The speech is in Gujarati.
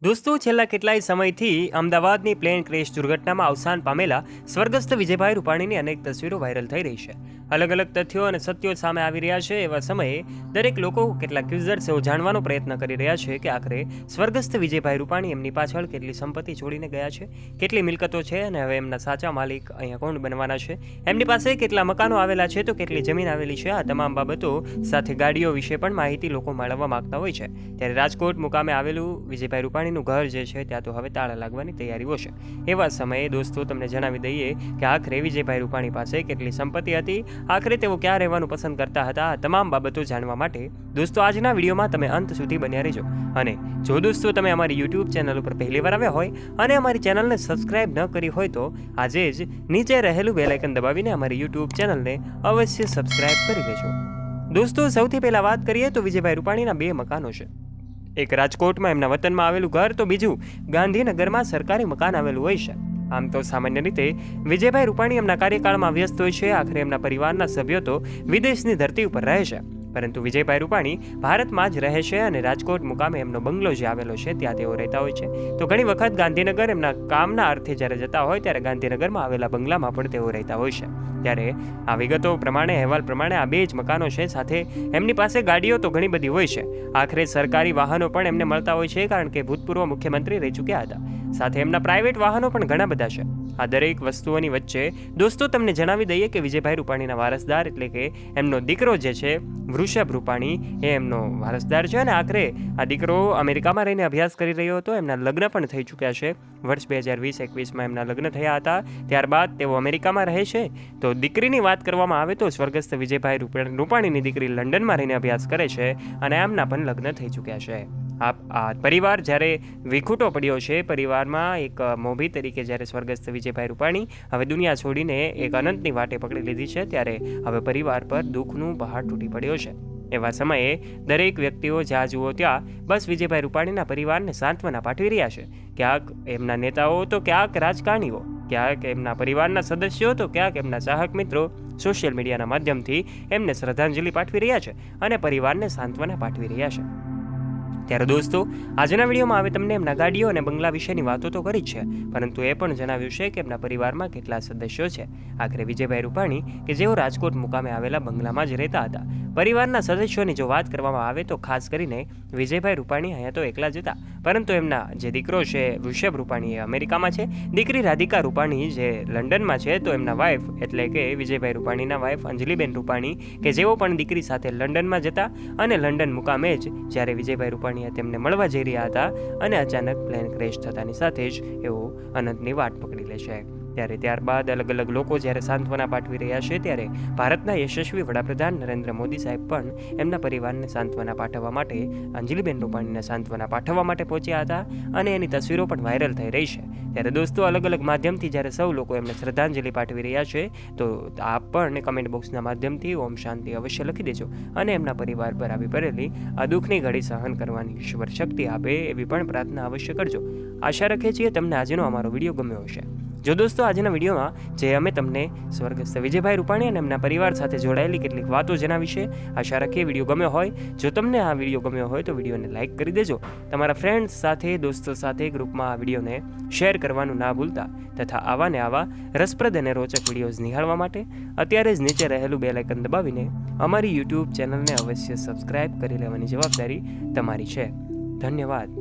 દોસ્તો, છેલ્લા કેટલાય સમયથી અમદાવાદની પ્લેન ક્રેશ દુર્ઘટનામાં અવસાન પામેલા સ્વર્ગસ્થ વિજયભાઈ રૂપાણીની અનેક તસવીરો વાયરલ થઈ રહી છે. અલગ અલગ તથ્યો અને સત્યો સામે આવી રહ્યા છે. એવા સમયે દરેક લોકો કેટલાક યુઝર્સ એવો જાણવાનો પ્રયત્ન કરી રહ્યા છે કે આખરે સ્વર્ગસ્થ વિજયભાઈ રૂપાણી એમની પાછળ કેટલી સંપત્તિ છોડીને ગયા છે, કેટલી મિલકતો છે અને હવે એમના સાચા માલિક અહીંયા કોણ બનવાના છે, એમની પાસે કેટલા મકાનો આવેલા છે તો કેટલી જમીન આવેલી છે. આ તમામ બાબતો સાથે ગાડીઓ વિશે પણ માહિતી લોકો મેળવવા માંગતા હોય છે. ત્યારે રાજકોટ મુકામે આવેલું વિજયભાઈ રૂપાણી ઘર જે છે ત્યાં તો હવે તાળા લાગવાની તૈયારીઓ છે. એવા સમયે દોસ્તો તમને જણાવી દઈએ કે આખરે વિજયભાઈ રૂપાણી પાસે કેટલી સંપત્તિ હતી, આખરે તેઓ ક્યાં રહેવાનું પસંદ કરતા હતા. આ તમામ બાબતો જાણવા માટે દોસ્તો આજના વિડીયોમાં તમે અંત સુધી બન્યા રહેજો. અને જો દોસ્તો તમે અમારી યુટ્યુબ ચેનલ ઉપર પહેલીવાર આવ્યા હોય અને અમારી ચેનલને સબસ્ક્રાઇબ ન કરી હોય તો આજે જ નીચે રહેલું બેલ આઇકન દબાવીને અમારી યુટ્યુબ ચેનલને અવશ્ય સબસ્ક્રાઇબ કરી લેજો. દોસ્તો, સૌથી પહેલા વાત કરીએ તો વિજયભાઈ રૂપાણીના બે મકાનો છે. એક રાજકોટમાં એમના વતનમાં આવેલું ઘર, તો બીજું ગાંધીનગરમાં સરકારી મકાન આવેલું હોય છે. આમ તો સામાન્ય રીતે વિજયભાઈ રૂપાણી એમના કાર્યકાળમાં વ્યસ્ત હોય છે. આખરે એમના પરિવારના સભ્યો તો વિદેશની ધરતી ઉપર રહે છે, પરંતુ વિજયભાઈ રૂપાણી ભારતમાં જ રહે છે અને રાજકોટ મુકામે એમનો બંગલો જે આવેલો છે ત્યાં તેઓ રહેતા હોય છે. તો ઘણી વખત ગાંધીનગર એમના કામના અર્થે જ્યારે જતા હોય ત્યારે ગાંધીનગરમાં આવેલા બંગલામાં પણ તેઓ રહેતા હોય છે. ત્યારે આ વિગતો પ્રમાણે, અહેવાલ પ્રમાણે આ બે જ મકાનો છે. સાથે એમની પાસે ગાડીઓ તો ઘણી બધી હોય છે. આખરે સરકારી વાહનો પણ એમને મળતા હોય છે, કારણ કે ભૂતપૂર્વ મુખ્યમંત્રી રહી ચૂક્યા હતા. સાથે એમના પ્રાઇવેટ વાહનો પણ ઘણા બધા છે. આ દરેક વસ્તુઓની વચ્ચે દોસ્તો તમને જણાવી દઈએ કે વિજયભાઈ રૂપાણીના વારસદાર એટલે કે એમનો દીકરો જે છે વૃષભ રૂપાણી એ એમનો વારસદાર છે. અને આખરે આ દીકરો અમેરિકામાં રહીને અભ્યાસ કરી રહ્યો હતો. એમના લગ્ન પણ થઈ ચૂક્યા છે. વર્ષ 2020-21માં એમના લગ્ન થયા હતા. ત્યારબાદ તેઓ અમેરિકામાં રહે છે. તો દીકરીની વાત કરવામાં આવે તો સ્વર્ગસ્થ વિજયભાઈ રૂપાણીની દીકરી લંડનમાં રહીને અભ્યાસ કરે છે અને એમના પણ લગ્ન થઈ ચૂક્યા છે. આ પરિવાર જ્યારે વિખૂટો પડ્યો છે, પરિવારમાં એક મોભી તરીકે જ્યારે સ્વર્ગસ્થ વિજયભાઈ રૂપાણી હવે દુનિયા છોડીને એક અનંતની વાટે પકડી લીધી છે, ત્યારે હવે પરિવાર પર દુઃખનું પહાડ તૂટી પડ્યો છે. એવા સમયે દરેક વ્યક્તિઓ જ્યાં જુઓ ત્યાં બસ વિજયભાઈ રૂપાણીના પરિવારને સાંત્વના પાઠવી રહ્યા છે. ક્યાંક એમના નેતાઓ તો ક્યાંક રાજકારણીઓ, ક્યાંક એમના પરિવારના સદસ્યો તો ક્યાંક એમના ચાહક મિત્રો સોશિયલ મીડિયાના માધ્યમથી એમને શ્રદ્ધાંજલિ પાઠવી રહ્યા છે અને પરિવારને સાંત્વના પાઠવી રહ્યા છે. ત્યારે દોસ્તો, આજના વિડીયોમાં હવે તમને એમના ગાડીઓ અને બંગલા વિશેની વાતો તો કરી જ છે, પરંતુ એ પણ જણાવ્યું છે કે એમના પરિવારમાં કેટલા સદસ્યો છે. આખરે વિજયભાઈ રૂપાણી કે જેઓ રાજકોટ મુકામે આવેલા બંગલામાં જ રહેતા હતા. પરિવારના સદસ્યોની જો વાત કરવામાં આવે તો ખાસ કરીને વિજયભાઈ રૂપાણી અહીંયા તો એકલા જ હતા, પરંતુ એમના જે દીકરો છે વૃષભ રૂપાણી એ અમેરિકામાં છે, દીકરી રાધિકા રૂપાણી જે લંડનમાં છે, તો એમના વાઇફ એટલે કે વિજયભાઈ રૂપાણીના વાઇફ અંજલિબેન રૂપાણી કે જેઓ પણ દીકરી સાથે લંડનમાં જતા અને લંડન મુકામે જ જ્યારે વિજયભાઈ રૂપાણી તેમને મળવા જઈ રહ્યા હતા અને અચાનક પ્લેન ક્રેશ થતાની સાથે જ એઓ અનંતની વાટ પકડી લે છે. ત્યારે ત્યારબાદ અલગ અલગ લોકો જ્યારે સાંત્વના પાઠવી રહ્યા છે, ત્યારે ભારતના યશસ્વી વડાપ્રધાન નરેન્દ્ર મોદી સાહેબ પણ એમના પરિવારને સાંત્વના પાઠવવા માટે અંજલિબેન રૂપાણીને સાંત્વના પાઠવવા માટે પહોંચ્યા હતા અને એની તસવીરો પણ વાયરલ થઈ રહી છે. ત્યારે દોસ્તો, અલગ અલગ માધ્યમથી જ્યારે સૌ લોકો એમને શ્રદ્ધાંજલિ પાઠવી રહ્યા છે, તો આપ પણ કમેન્ટ બોક્સના માધ્યમથી ઓમ શાંતિ અવશ્ય લખી દેજો અને એમના પરિવાર પર આવી પડેલી આ દુઃખની ઘડી સહન કરવાની ઈશ્વર શક્તિ આપે એવી પણ પ્રાર્થના અવશ્ય કરજો. આશા રાખીએ છીએ તમને આજનો અમારો વિડીયો ગમ્યો હશે. જો દોસ્તો, આજના વિડીયોમાં જે અમે તમને સ્વર્ગસ્થ વિજયભાઈ રૂપાણી અને એમના પરિવાર સાથે જોડાયેલી કેટલીક વાતો જણાવી છે, આશા રાખીએ વિડીયો ગમ્યો હોય. જો તમને આ વિડીયો ગમ્યો હોય તો વિડીયોને લાઇક કરી દેજો. તમારા ફ્રેન્ડ્સ સાથે, દોસ્તો સાથે ગ્રુપમાં આ વિડીયોને શેર કરવાનું ના ભૂલતા. તથા આવા ને આવા રસપ્રદ અને રોચક વિડીયોઝ નિહાળવા માટે અત્યારે જ નીચે રહેલું બેલ આઇકન દબાવીને અમારી યુટ્યુબ ચેનલને અવશ્ય સબસ્ક્રાઇબ કરી લેવાની જવાબદારી તમારી છે. ધન્યવાદ.